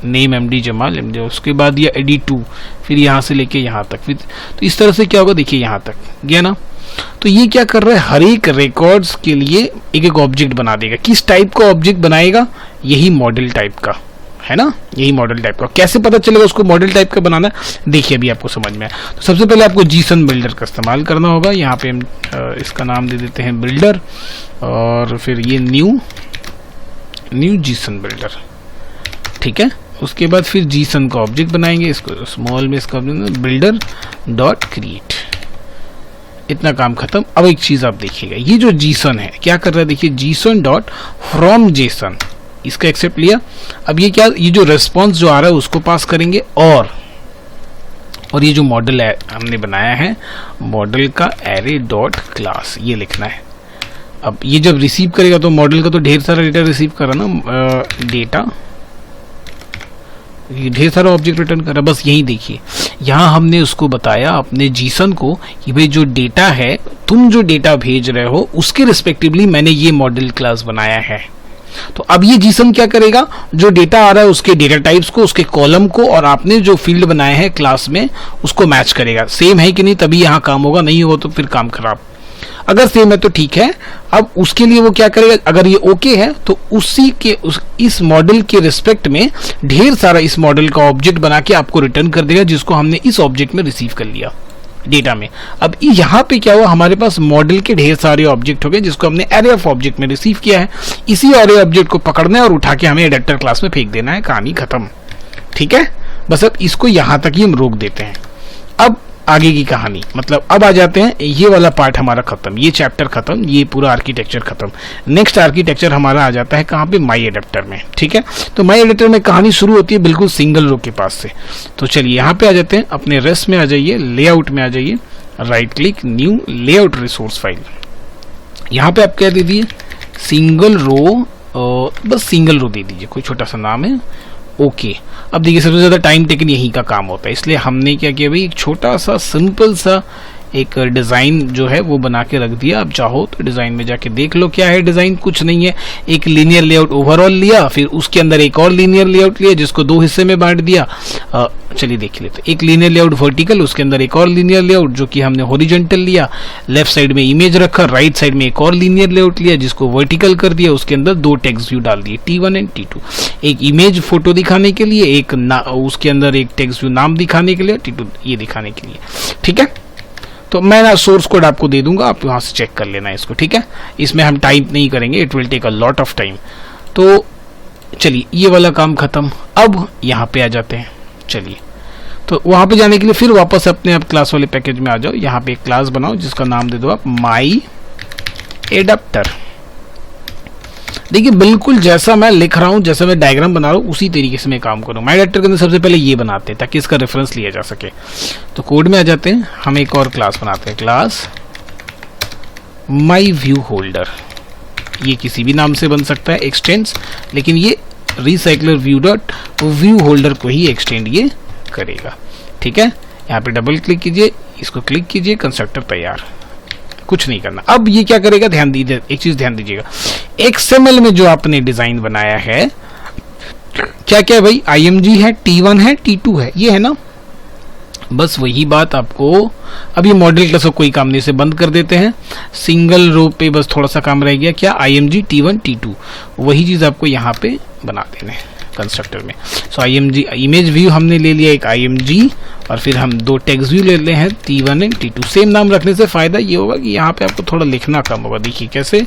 नेम एमडी जमाल एमडी, उसके बाद ये एडी2, फिर यहाँ से लेके यहाँ तक, फिर तो इस तरह से क्या होगा, देखिए यहाँ तक गया ना। तो ये क्या कर रहा है, हर एक रिकॉर्ड्स के लिए एक एक ऑब्जेक्ट बना देगा। किस टाइप का ऑब्जेक्ट बनाएगा, यही मॉडल टाइप का है ना, यही मॉडल टाइप का। कैसे पता चलेगा उसको मॉडल टाइप का बनाना, देखिए अभी आपको समझ में आया। तो सबसे पहले आपको जीसन बिल्डर का इस्तेमाल करना होगा। यहाँ पे हम इसका नाम दे देते हैं बिल्डर, और फिर ये न्यू जीसन बिल्डर, ठीक है। उसके बाद फिर जीसन का ऑब्जेक्ट बनाएंगे, इसको स्मॉल में इसका बिल्डर डॉट क्रिएट। इतना काम खत्म। अब एक चीज आप देखिएगा, ये जो जीसन है क्या कर रहा है, देखिए जीसन डॉट फ्रॉम जेसन, इसका एक्सेप्ट लिया। अब ये क्या, ये जो रेस्पॉन्स जो आ रहा है उसको पास करेंगे, और ये जो मॉडल है हमने बनाया है, मॉडल का एरे डॉट क्लास, ये लिखना है। अब ये जब रिसीव करेगा तो मॉडल का तो ढेर सारा डेटा रिसीव कर रहा ना, डेटा ढेर सारा ऑब्जेक्ट रिटर्न कर रहा। बस यही देखिए, यहाँ हमने उसको बताया अपने जीसन को कि भाई जो डेटा है, तुम जो डेटा भेज रहे हो उसके रिस्पेक्टिवली मैंने ये मॉडल क्लास बनाया है। तो अब ये जीसन क्या करेगा, जो डेटा आ रहा है उसके डेटा टाइप्स को, उसके कॉलम को, और आपने जो फील्ड बनाए हैं क्लास में उसको मैच करेगा। सेम है कि नहीं, तभी यहाँ काम होगा, नहीं होगा तो फिर काम खराब। अगर सेम है तो ठीक है। अब उसके लिए वो क्या करेगा, अगर ये ओके है तो उसी के इस मॉडल के रिस्पेक्ट में ढेर सारा इस मॉडल का ऑब्जेक्ट बना के आपको रिटर्न कर देगा, जिसको हमने इस ऑब्जेक्ट में रिसीव कर लिया डेटा में। अब यहाँ पे क्या हुआ, हमारे पास मॉडल के ढेर सारे ऑब्जेक्ट हो गए जिसको हमने एरे ऑफ ऑब्जेक्ट में रिसीव किया है। इसी एरे ऑब्जेक्ट को पकड़ना है और उठा के हमें एडेप्टर क्लास में फेंक देना है, कहानी खत्म। ठीक है, बस अब इसको यहाँ तक ही हम रोक देते हैं। अब आगे की कहानी, मतलब अब आ जाते हैं, ये वाला पार्ट हमारा खत्म, ये चैप्टर खत्म, ये पूरा आर्किटेक्चर खत्म। नेक्स्ट आर्किटेक्चर हमारा आ जाता है कहाँ पे, माई एडेप्टर में। ठीक है, तो माई एडेप्टर में कहानी शुरू होती है बिल्कुल सिंगल रो के पास से। तो चलिए यहाँ पे आ जाते हैं, अपने रेस्ट में आ जाइए, लेआउट में आ जाइए, right click new layout resource file, यहाँ पे आप क्या दे दिए, सिंगल रो, बस सिंगल रो दे दीजिए, कोई छोटा सा नाम है, ओके। अब देखिए सबसे ज़्यादा टाइम टेकन यही का काम होता है, इसलिए हमने क्या किया भाई, एक छोटा सा सिंपल सा एक डिज़ाइन जो है वो बना के रख दिया। आप चाहो तो डिज़ाइन में जाके देख लो क्या है डिज़ाइन, कुछ नहीं है, एक लीनियर लेआउट ओवरऑल लिया, फिर उसके अंदर एक और लीनियर लेआउट लिया जिसको दो हिस्से में बांट दिया। चलिए देख लेते, एक लीनियर लेआउट वर्टिकल, उसके अंदर एक और लीनियर लेआउट जो कि हमने हॉरिजॉन्टल लिया, लेफ्ट साइड में इमेज रखा, राइट साइड में एक और लीनियर लेआउट लिया जिसको वर्टिकल कर दिया, उसके अंदर दो टेक्स्ट व्यू डाल दिए T1 एंड T2, एक इमेज फोटो दिखाने के लिए, एक उसके अंदर एक टेक्स्ट व्यू नाम दिखाने के लिए, T2 ये दिखाने के लिए, ठीक है। तो मैं ना सोर्स कोड आपको दे दूंगा, आप वहां से चेक कर लेना इसको, ठीक है। इसमें हम टाइप नहीं करेंगे, it will take a lot of time. तो चलिए ये वाला काम खत्म, अब यहाँ पे आ जाते हैं। चलिए तो वहां पे जाने के लिए फिर वापस अपने आप क्लास वाले पैकेज में आ जाओ, यहाँ पे एक क्लास बनाओ जिसका नाम दे दो आप माई एडाप्टर। देखिए बिल्कुल जैसा मैं लिख रहा हूँ, जैसा मैं डायग्राम बना रहा हूँ उसी तरीके से मैं काम करूँ। माई एडाप्टर के अंदर सबसे पहले ये बनाते हैं ताकि इसका रेफरेंस लिया जा सके। तो कोड में आ जाते हैं, हम एक और क्लास बनाते हैं, क्लास माई व्यू होल्डर। ये किसी भी नाम से बन सकता है एक्सटेंड्स, लेकिन ये recycler view dot view holder को ही एक्सटेंड ये करेगा, ठीक है। यहाँ पे डबल क्लिक कीजिए, इसको क्लिक कीजिए, कंस्ट्रक्टर तैयार, कुछ नहीं करना। अब ये क्या करेगा, ध्यान दीजिए, एक चीज ध्यान दीजिएगा, XML में जो आपने डिजाइन बनाया है क्या क्या भाई, IMG है, T1 है, T2 है, ये है ना, बस वही बात आपको। अब ये मॉडल क्लास का कोई काम नहीं, इसे बंद कर देते हैं। सिंगल रो पे बस थोड़ा सा काम रह गया, क्या, IMG T1 T2, वही चीज आपको यहाँ पे बना देने कंस्ट्रक्टर में। सो IMG इमेज व्यू हमने ले लिया एक IMG, और फिर हम दो टेक्स्ट व्यू ले लेते हैं T1 एंड T2। सेम नाम रखने से फायदा ये होगा कि यहाँ पे आपको थोड़ा लिखना कम होगा। देखिए कैसे,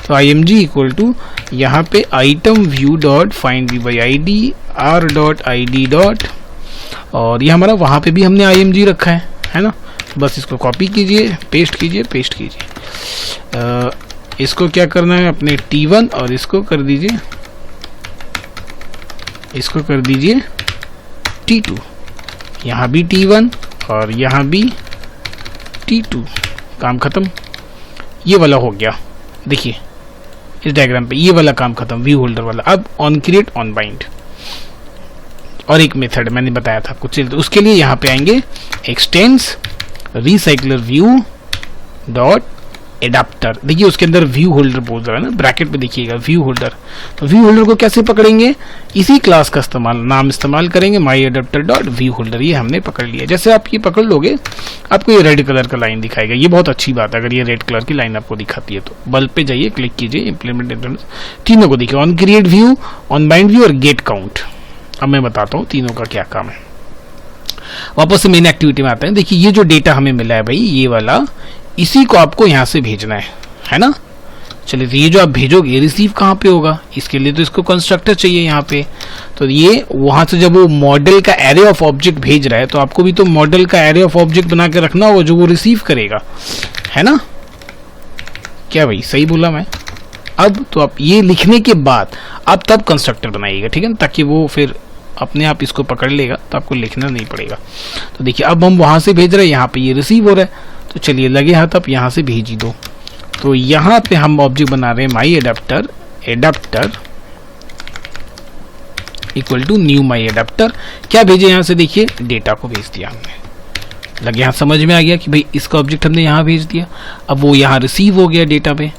तो IMG इक्वल टू यहाँ पे item view dot find view by ID R dot ID dot, और ये हमारा वहाँ पे भी हमने IMG रखा है ना। बस इसको कॉपी कीजिए, पेस्ट कीजिए, पेस्ट कीजिए। इसको क्या करना है, अपने T1 और इसको कर दीजिए, इसको कर दीजिए T2, यहाँ भी T1 और यहाँ भी T2, काम खत्म। ये वाला हो गया, देखिए इस डायग्राम पे ये वाला काम खत्म, व्यू होल्डर वाला। अब ऑन क्रिएट ऑन बाइंड, और एक मेथड मैंने बताया था आपको, चलिए तो उसके लिए यहाँ पे आएंगे extends recycler view dot adapter. देखिए उसके अंदर व्यू होल्डर बोल रहा है ना, ब्रैकेट पे देखिएगा व्यू होल्डर। तो व्यू होल्डर को कैसे पकड़ेंगे, इसी क्लास का नाम इस्तेमाल करेंगे, माई एडाप्टर डॉट व्यू होल्डर। ये हमने पकड़ लिया। जैसे आप ये पकड़ लोगे आपको ये रेड कलर का लाइन दिखाएगा, ये बहुत अच्छी बात है अगर ये रेड कलर की लाइन आपको दिखाती है। तो बल्ब पे जाइए, क्लिक कीजिए, इंप्लीमेंट, तीनों को देखिए, on create view, on bind view और गेट काउंट। अब मैं बताता हूँ तीनों का क्या काम है। वापस से मेन एक्टिविटी में आते हैं। देखिए ये जो डेटा हमें मिला है भाई, ये वाला, इसी को आपको यहाँ से भेजना है ना। चलिए तो ये जो आप भेजोगे रिसीव कहाँ पे होगा, इसके लिए तो इसको कंस्ट्रक्टर चाहिए यहाँ पे। तो ये वहां से जब वो मॉडल का एरे ऑफ ऑब्जेक्ट भेज रहा है तो आपको भी तो मॉडल का एरे ऑफ ऑब्जेक्ट बना के रखना होगा जो वो रिसीव करेगा, है ना। क्या भाई सही बोला मैं। अब तो आप ये लिखने के बाद आप तब कंस्ट्रक्टर बनाइएगा, ठीक है ना, ताकि वो फिर अपने आप इसको पकड़ लेगा तो आपको लिखना नहीं पड़ेगा। तो देखिए अब हम वहां से भेज रहे हैं, यहाँ पे ये रिसीव हो रहा है। तो चलिए लगे हाथ आप यहाँ से भेज ही दो। तो यहाँ पे हम ऑब्जेक्ट बना रहे हैं my adapter, adapter equal to new my adapter. क्या भेजे यहाँ से, देखिए डेटा को भेज दिया हमने। लगे यहाँ समझ में आ गया कि भाई इसका ऑब्जेक्ट हमने यहाँ भेज दिया, अब वो यहाँ रिसीव हो गया डेटा पे।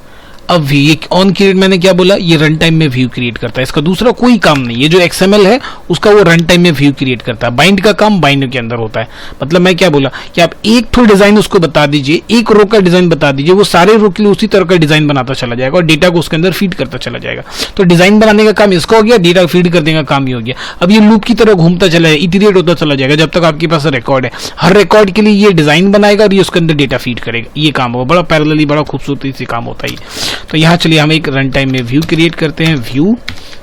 अब ये ऑन क्रिएट मैंने क्या बोला, ये रन टाइम में व्यू क्रिएट करता है, इसका दूसरा कोई काम नहीं। ये जो XML है उसका वो रन टाइम में व्यू क्रिएट करता है, बाइंड का काम बाइंड के अंदर होता है। मतलब मैं क्या बोला कि आप एक थोड़ा डिजाइन उसको बता दीजिए, एक रो का डिजाइन बता दीजिए, वो सारे रो के लिए उसी तरह का डिजाइन बनाता चला जाएगा और डेटा को उसके अंदर फीड करता चला जाएगा। तो डिजाइन बनाने का काम इसका हो गया, डेटा फीड करने का काम ही हो गया। अब ये लूप की तरह घूमता चला जाएगा, इटरेट होता चला जाएगा जब तक आपके पास रिकॉर्ड है। हर रिकॉर्ड के लिए ये डिजाइन बनाएगा और ये उसके अंदर डेटा फीड करेगा। ये काम होगा, बड़ा पैरेलली बड़ा खूबसूरती से काम होता है। तो यहाँ चलिए हम एक रन टाइम में व्यू क्रिएट करते हैं। व्यू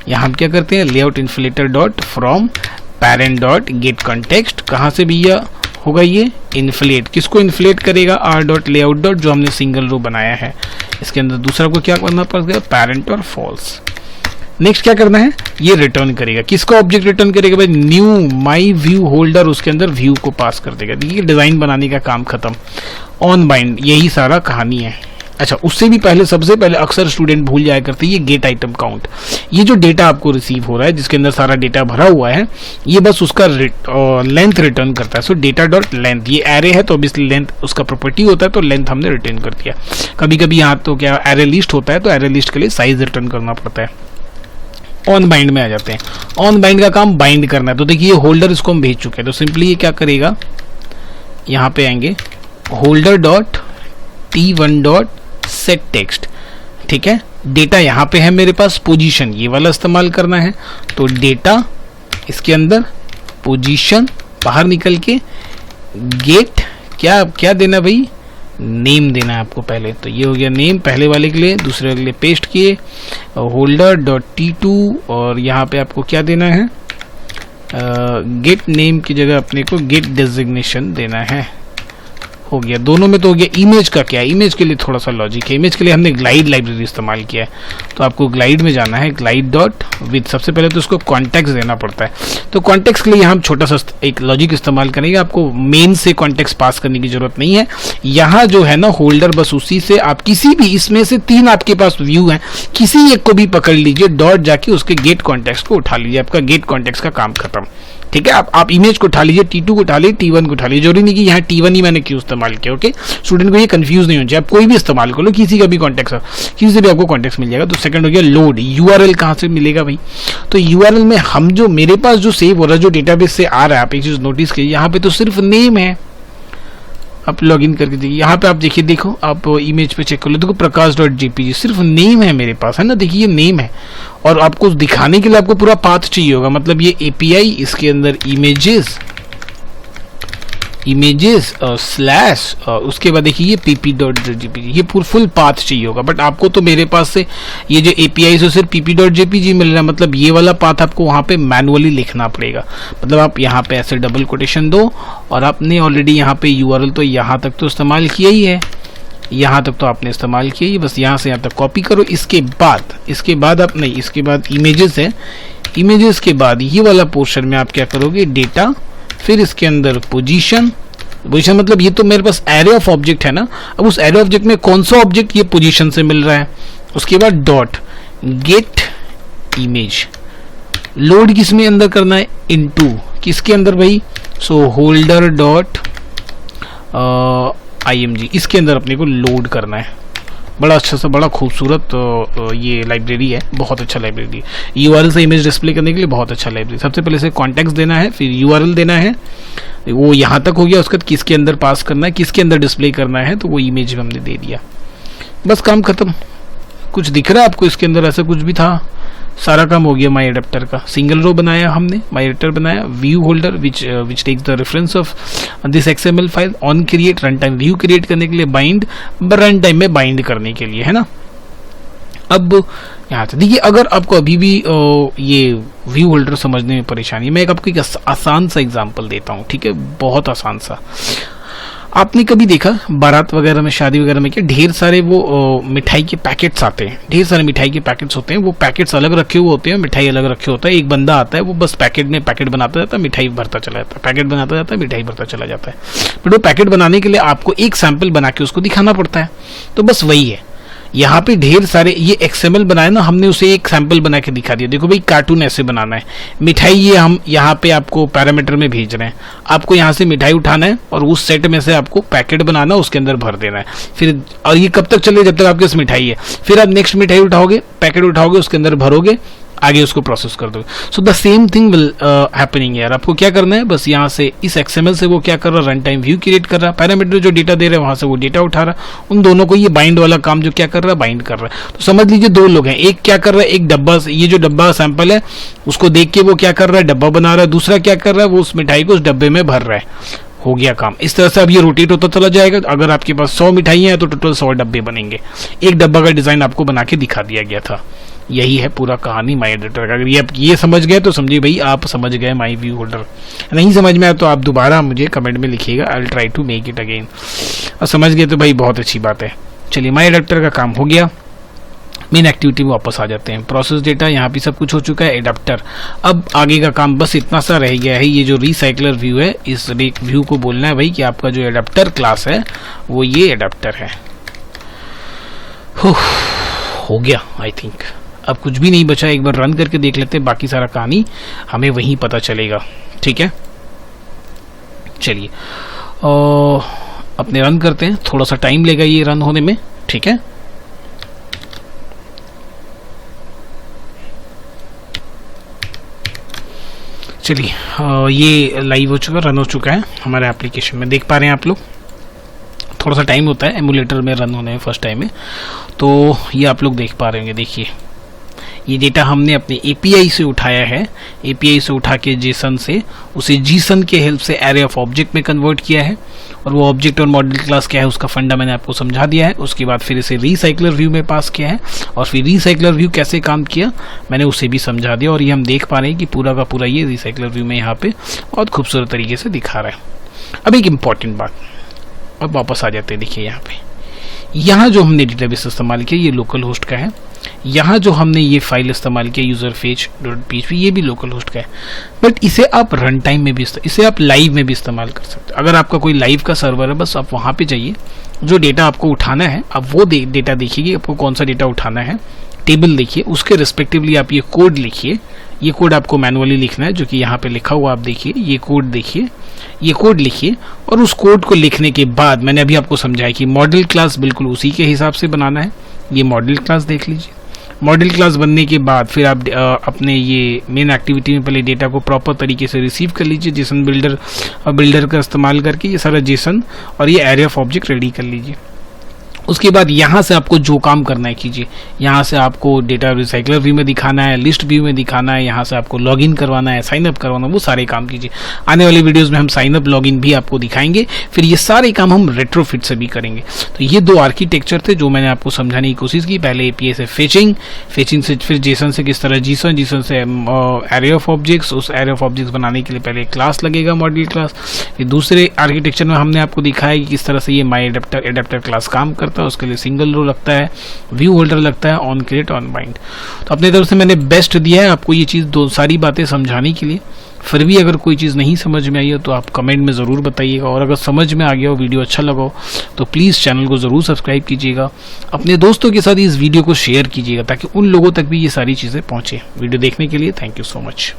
यहाँ हम क्या करते हैं, layout inflator dot from parent dot gate context. कहाँ से भैया होगा ये, इन्फ्लेट। किसको इन्फ्लेट करेगा, आर डॉट लेआउट डॉट जो हमने सिंगल रो बनाया है। इसके अंदर दूसरा को क्या करना पड़ेगा, पेरेंट और फॉल्स। नेक्स्ट क्या करना है, ये रिटर्न करेगा। किसका ऑब्जेक्ट रिटर्न करेगा भाई, न्यू माई व्यू होल्डर, उसके अंदर व्यू को पास कर देगा। देखिए डिजाइन बनाने का काम खत्म। ऑन बाइंड यही सारा कहानी है। अच्छा, उससे भी पहले सबसे पहले अक्सर स्टूडेंट भूल जाया करते हैं ये गेट आइटम काउंट। ये जो डेटा आपको रिसीव हो रहा है जिसके अंदर सारा डेटा भरा हुआ है, ये बस उसका लेंथ रिटर्न करता है। सो डेटा डॉट लेंथ, ये एरे है तो ऑब्वियसली लेंथ उसका प्रॉपर्टी होता है, तो लेंथ हमने रिटर्न कर दिया। कभी कभी यहाँ तो क्या एरे लिस्ट होता है, तो एरे लिस्ट के लिए साइज रिटर्न करना पड़ता है। ऑन बाइंड में आ जाते हैं। ऑन बाइंड का काम बाइंड करना है। तो देखिए होल्डर इसको हम भेज चुके हैं, तो सिंपली ये क्या करेगा, यहाँ पे आएंगे holder dot t1 dot set text, ठीक है। डेटा यहाँ पे है मेरे पास, पोजीशन ये वाला इस्तेमाल करना है, तो डेटा इसके अंदर पोजीशन बाहर निकल के गेट क्या क्या देना भाई, नेम देना है आपको पहले। तो ये हो गया नेम पहले वाले के लिए, दूसरे वाले के लिए पेस्ट किए होल्डर डॉट t2, और यहाँ पे आपको क्या देना है, गेट नेम की जगह अपने को गेट डेजिग्नेशन देना है। हो गया, दोनों में तो हो गया। इमेज का क्या है, इमेज के लिए थोड़ा सा लॉजिक है। इमेज के लिए हमने ग्लाइड लाइब्रेरी इस्तेमाल किया है, तो आपको ग्लाइड में जाना है, ग्लाइड डॉट विद, सबसे पहले तो उसको कॉन्टेक्स्ट देना पड़ता है। तो कॉन्टेक्स्ट के लिए हम छोटा सा एक लॉजिक इस्तेमाल करेंगे, आपको मेन से कॉन्टेक्स्ट पास करने की जरूरत नहीं है। यहाँ जो है ना होल्डर, बस उसी से आप किसी भी, इसमें से 3 आपके पास व्यू हैं, किसी एक को भी पकड़ लीजिए, डॉट जाके उसके गेट कॉन्टेक्स्ट को उठा लीजिए, आपका गेट कॉन्टेक्स्ट का काम खत्म, ठीक है। आप इमेज को उठा लीजिए, t2 को उठा लीजिए, t1 को उठा लीजिए। जरूरी नहीं कि यहाँ t1 ही मैंने क्यों इस्तेमाल किया, ओके। स्टूडेंट को ये कंफ्यूज नहीं होना चाहिए, आप कोई भी इस्तेमाल कर लो, किसी का भी कॉन्टेक्स्ट, किसी से भी आपको कॉन्टेक्स्ट मिल जाएगा। तो सेकंड हो गया लोड, यूआरएल कहाँ से मिलेगा भाई, तो यूआरएल में हम जो मेरे पास जो सेव हो रहा है, जो डेटाबेस से आ रहा है, आप एक चीज नोटिस कीजिए, यहाँ पे तो सिर्फ नेम है। आप लॉग इन करके देखिए, यहाँ पे आप देखिए, देखो आप इमेज पे चेक कर लो, देखो प्रकाश.jpg सिर्फ नेम है मेरे पास, है ना, देखिए ये नेम है। और आपको दिखाने के लिए आपको पूरा पाथ चाहिए होगा, मतलब ये एपीआई, इसके अंदर इमेजेस स्लैश, उसके बाद देखिए ये pp.jpg, ये फुल पाथ चाहिए होगा। बट आपको तो मेरे पास से ये जो एपीआई से सिर्फ pp.jpg मिल रहा है, मतलब ये वाला पाथ आपको वहाँ पे मैनुअली लिखना पड़ेगा। मतलब आप यहाँ पे ऐसे डबल कोटेशन दो, और आपने ऑलरेडी यहाँ पे यूआरएल तो यहाँ तक तो इस्तेमाल किया ही है, यहाँ तक तो आपने इस्तेमाल किया ही, बस यहाँ से यहाँ तक कॉपी करो। इसके बाद आप नहीं, इसके बाद इमेजेस है, इमेजेस के बाद ये वाला पोर्शन में आप क्या करोगे, डेटा, फिर इसके अंदर पोजीशन मतलब ये तो मेरे पास एरे ऑफ ऑब्जेक्ट है ना, अब उस एरे ऑब्जेक्ट में कौन सा ऑब्जेक्ट ये पोजीशन से मिल रहा है, उसके बाद डॉट गेट इमेज, लोड किस में अंदर करना है, इनटू किसके अंदर भाई, सो होल्डर डॉट img, इसके अंदर अपने को लोड करना है। बड़ा अच्छा सा, बड़ा खूबसूरत ये लाइब्रेरी है, बहुत अच्छा लाइब्रेरी है। यूआरएल से इमेज डिस्प्ले करने के लिए बहुत अच्छा लाइब्रेरी। सबसे पहले से कॉन्टेक्स्ट देना है, फिर यूआरएल देना है, वो यहाँ तक हो गया। उसके बाद किसके अंदर पास करना है, किसके अंदर डिस्प्ले करना है, तो वो इमेज में हमने दे दिया, बस काम खत्म। कुछ दिख रहा है आपको इसके अंदर, ऐसा कुछ भी था, सारा काम हो गया। माई एडेप्टर का सिंगल रो बनाया हमने, माई एडेप्टर बनाया, view holder which takes the reference of this XML file, on create, run time view create करने के लिए, बाइंड रन टाइम में बाइंड करने के लिए, है ना। अब यहाँ से देखिए, अगर आपको अभी भी ये व्यू होल्डर समझने में परेशानी है, मैं आपको एक आसान सा एग्जांपल देता हूँ, ठीक है, बहुत आसान सा। आपने कभी देखा बारात वगैरह में, शादी वगैरह में, क्या ढेर सारे वो मिठाई के पैकेट्स आते हैं, ढेर सारे मिठाई के पैकेट्स होते हैं, वो पैकेट्स अलग रखे हुए होते हैं, मिठाई अलग रखे होता है। एक बंदा आता है, वो बस पैकेट में पैकेट बनाता जाता है, मिठाई भरता चला जाता है, पैकेट बनाता जाता है, मिठाई भरता चला जाता है। बट वो पैकेट बनाने के लिए आपको एक सैंपल बना के उसको दिखाना पड़ता है, तो बस वही है। यहाँ पे ढेर सारे ये एक्सएमएल बनाए ना हमने, उसे एक सैंपल बना के दिखा दिया, देखो भाई कार्टून ऐसे बनाना है, मिठाई ये हम यहाँ पे आपको पैरामीटर में भेज रहे हैं, आपको यहाँ से मिठाई उठाना है और उस सेट में से आपको पैकेट बनाना, उसके अंदर भर देना है। फिर और ये कब तक चले, जब तक आपके पास मिठाई है। फिर आप नेक्स्ट मिठाई उठाओगे, पैकेट उठाओगे, उसके अंदर भरोगे, आगे उसको प्रोसेस कर दोगे। So the same thing will happening यार। आपको क्या करना है, बस यहाँ से इस एक्सएमएल से वो क्या कर रहा है, रन टाइम व्यू क्रिएट कर रहा है, पैरामीटर जो डेटा दे रहे हैं वहां से वो डेटा उठा रहा है, उन दोनों को ये बाइंड वाला काम जो क्या कर रहा है, बाइंड कर रहा है। तो समझ लीजिए दो लोग हैं, एक क्या कर रहा है, एक डब्बा, ये जो डब्बा सैंपल है उसको देख के वो क्या कर रहा है, डब्बा बना रहा है, दूसरा क्या कर रहा है, वो उस मिठाई को उस डब्बे में भर रहा है, हो गया काम। इस तरह से अब ये रोटेट होता चला जाएगा। अगर आपके पास 100 मिठाइयाँ हैं तो टोटल 100 डब्बे बनेंगे। एक डब्बा का डिजाइन आपको बना के दिखा दिया गया था। यही है पूरा कहानी माई एडिटर का। अगर ये आप ये समझ गए तो समझिए भाई आप समझ गए माई व्यू होल्डर। नहीं समझ में आया तो आप दोबारा मुझे कमेंट में लिखिएगा, I will try to make it again. और समझ गए तो भाई बहुत अच्छी बात है। चलिए माई एडिटर का काम हो गया, मेन एक्टिविटी में वापस आ जाते हैं। प्रोसेस डेटा यहाँ पे सब कुछ हो चुका है, एडाप्टर। अब आगे का काम बस इतना सा रह गया है, ये जो रिसाइकलर व्यू है इस व्यू को बोलना है भाई कि आपका जो एडाप्टर क्लास है वो ये एडाप्टर है। हो गया आई थिंक। अब कुछ भी नहीं बचा, एक बार रन करके देख लेते हैं, बाकी सारा कहानी हमें वहीं पता चलेगा। ठीक है, चलिए अपने रन करते हैं, थोड़ा सा टाइम लेगा ये रन होने में। ठीक है, चलिए ये लाइव हो चुका, रन हो चुका है हमारे एप्लीकेशन में, देख पा रहे हैं आप लोग। थोड़ा सा टाइम होता है एमुलेटर में रन होने में फर्स्ट टाइम में, तो ये आप लोग देख पा रहे होंगे। देखिए ये डेटा हमने अपने एपीआई से उठाया है, एपीआई से उठा के जेसन से उसे जीसन के हेल्प से एरे ऑफ ऑब्जेक्ट में कन्वर्ट किया है, और वो ऑब्जेक्ट और मॉडल क्लास क्या है उसका फंडा मैंने आपको समझा दिया है। उसके बाद फिर इसे रिसाइकलर व्यू में पास किया है, और फिर रिसाइकलर व्यू कैसे काम किया मैंने उसे भी समझा दिया, और ये हम देख पा रहे हैं कि पूरा का पूरा ये रिसाइकलर व्यू में यहाँ पे बहुत खूबसूरत तरीके से दिखा रहा है। अब एक इम्पॉर्टेंट बात, अब वापस आ जाते हैं। देखिए यहाँ पे, यहाँ जो हमने डेटाबेस इस्तेमाल किया ये लोकल होस्ट का है, यहाँ जो हमने ये फाइल इस्तेमाल किया userfetch.php ये भी लोकल होस्ट का है, बट इसे आप रन टाइम में भी इसे आप लाइव में भी इस्तेमाल कर सकते हैं। अगर आपका कोई लाइव का सर्वर है, बस आप वहाँ पे जाइए, जो डेटा आपको उठाना है आप वो डेटा देखिए, आपको कौन सा डेटा उठाना है, टेबल देखिए, उसके रिस्पेक्टिवली आप ये कोड लिखिए। ये कोड आपको मैनुअली लिखना है, जो कि यहाँ पे लिखा हुआ आप देखिए, ये कोड देखिए, ये कोड लिखिए, और उस कोड को लिखने के बाद मैंने अभी आपको समझाया कि मॉडल क्लास बिल्कुल उसी के हिसाब से बनाना है। ये मॉडल क्लास देख लीजिए, मॉडल क्लास बनने के बाद फिर आप अपने ये मेन एक्टिविटी में पहले डेटा को प्रॉपर तरीके से रिसीव कर लीजिए, जेसन बिल्डर का इस्तेमाल करके ये सारा जेसन और ये एरे ऑफ ऑब्जेक्ट रेडी कर लीजिए। उसके बाद यहाँ से आपको जो काम करना है कीजिए, यहाँ से आपको डेटा रिसाइकलर व्यू में दिखाना है, लिस्ट व्यू में दिखाना है, यहाँ से आपको लॉगिन करवाना है, साइन अप करवाना है, वो सारे काम कीजिए। आने वाले वीडियोस में हम साइन अप लॉगिन भी आपको दिखाएंगे, फिर ये सारे काम हम रेट्रोफिट से भी करेंगे। तो ये दो आर्किटेक्चर थे जो मैंने आपको समझाने की कोशिश की। पहले एपीआई से फेचिंग से फिर जेसन से किस तरह जीसन से एरे ऑफ ऑब्जेक्ट्स, उस एरे ऑफ ऑब्जेक्ट्स बनाने के लिए पहले क्लास लगेगा मॉडल क्लास। फिर दूसरे आर्किटेक्चर में हमने आपको दिखाया कि किस तरह से ये माई एडेप्टर क्लास काम करता है, उसके लिए सिंगल रो लगता है, व्यू होल्डर लगता है, ऑन क्रिएट ऑन बाइंड। तो अपनी तरफ से मैंने बेस्ट दिया है आपको ये चीज़ दो सारी बातें समझाने के लिए। फिर भी अगर कोई चीज़ नहीं समझ में आई हो तो आप कमेंट में ज़रूर बताइएगा, और अगर समझ में आ गया हो, वीडियो अच्छा लगा हो तो प्लीज़ चैनल को ज़रूर सब्सक्राइब कीजिएगा। अपने दोस्तों के साथ इस वीडियो को शेयर कीजिएगा ताकि उन लोगों तक भी ये सारी चीज़ें पहुँचे। वीडियो देखने के लिए थैंक यू सो मच।